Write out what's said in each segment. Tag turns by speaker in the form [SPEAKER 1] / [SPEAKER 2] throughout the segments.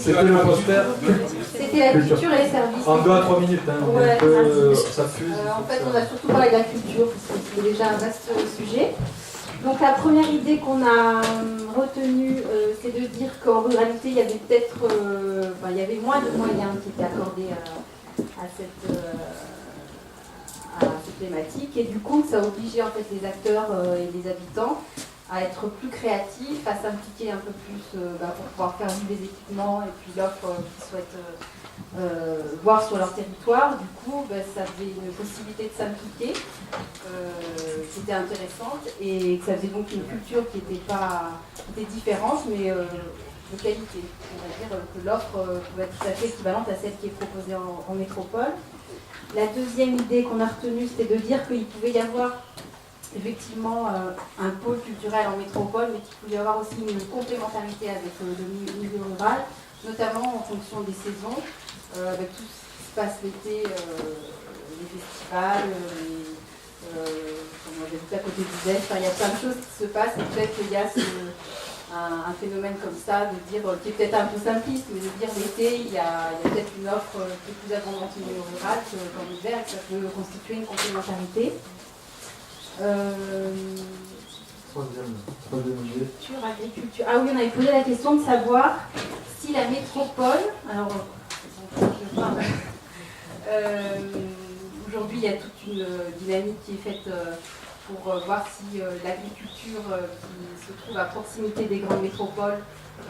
[SPEAKER 1] C'était le poster.
[SPEAKER 2] C'était la culture et les services.
[SPEAKER 1] En 2 à 3 minutes, hein,
[SPEAKER 2] Ouais,
[SPEAKER 1] ça fuse.
[SPEAKER 2] en fait, on a surtout parlé de la culture, parce que c'est déjà un vaste sujet. Donc la première idée qu'on a retenue, c'est de dire qu'en ruralité, il y avait peut-être il y avait moins de moyens qui étaient accordés à cette thématique, et du coup, ça obligeait en fait les acteurs et les habitants à être plus créatifs, à s'impliquer un peu plus pour pouvoir faire vivre les équipements et puis l'offre qu'ils souhaitent voir sur leur territoire. Du coup, ça avait une possibilité de s'impliquer qui était intéressante, et que ça faisait donc une culture qui était différente, mais de qualité. On va dire que l'offre pouvait être tout à fait équivalente à celle qui est proposée en métropole. La deuxième idée qu'on a retenue, c'était de dire qu'il pouvait y avoir effectivement un pôle culturel en métropole, mais qu'il pouvait y avoir aussi une complémentarité avec le milieu rural, notamment en fonction des saisons, avec tout ce qui se passe l'été, les festivals, on avait tout à côté du Zest, il y a plein de choses qui se passent, et peut-être qu'il y a un phénomène comme ça, de dire, qui est peut-être un peu simpliste, mais de dire l'été, il y a peut-être une offre qui est plus abondante au milieu rural qu'en hiver, et que ça peut constituer une complémentarité.
[SPEAKER 1] Troisième idée.
[SPEAKER 2] Culture, agriculture. Ah oui, on avait posé la question de savoir si la métropole, alors aujourd'hui il y a toute une dynamique qui est faite pour voir si l'agriculture qui se trouve à proximité des grandes métropoles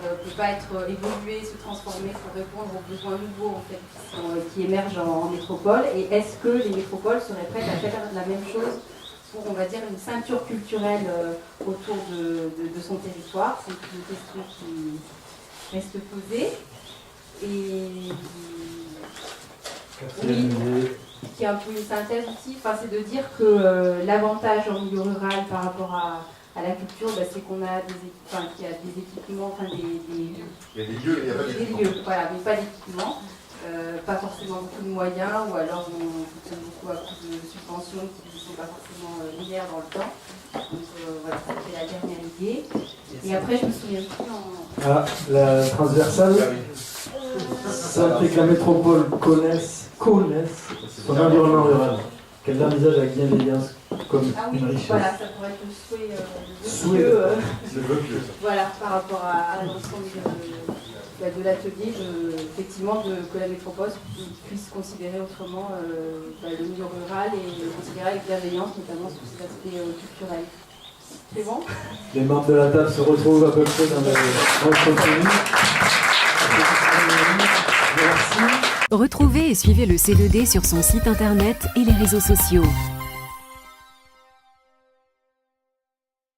[SPEAKER 2] peut pas être évoluée, se transformer pour répondre aux besoins nouveaux en fait, qui émergent en métropole, et est-ce que les métropoles seraient prêtes à faire la même chose pour, on va dire, une ceinture culturelle autour de son territoire? C'est une question qui reste posée. Et oui, qui est un peu une synthèse aussi, c'est de dire que l'avantage en milieu rural par rapport à la culture, c'est qu'on a qu'il y a des équipements,
[SPEAKER 3] il y a des lieux, il y a pas d'équipements.
[SPEAKER 2] Des lieux, voilà, mais pas d'équipements. Pas forcément beaucoup de moyens, ou alors on fonctionne beaucoup à coup de subventions qui ne sont pas forcément linéaires dans le temps. Donc voilà, ça fait la dernière idée. Et après, je me souviens plus
[SPEAKER 1] Ah, la transversale, ça fait que la métropole connaisse son environnement rural, qu'elle l'envisage avec bienveillance comme une richesse.
[SPEAKER 2] Voilà, ça pourrait être le souhait voilà, par rapport à l'ensemble de l'atelier, effectivement, que la métropole puisse considérer autrement le milieu rural et considérer avec bienveillance, notamment sur ces aspects culturels. C'est bon?
[SPEAKER 1] Les membres de la table se retrouvent à peu près dans le contenu. Merci.
[SPEAKER 4] Retrouvez et suivez le C2D sur son site internet et les réseaux sociaux.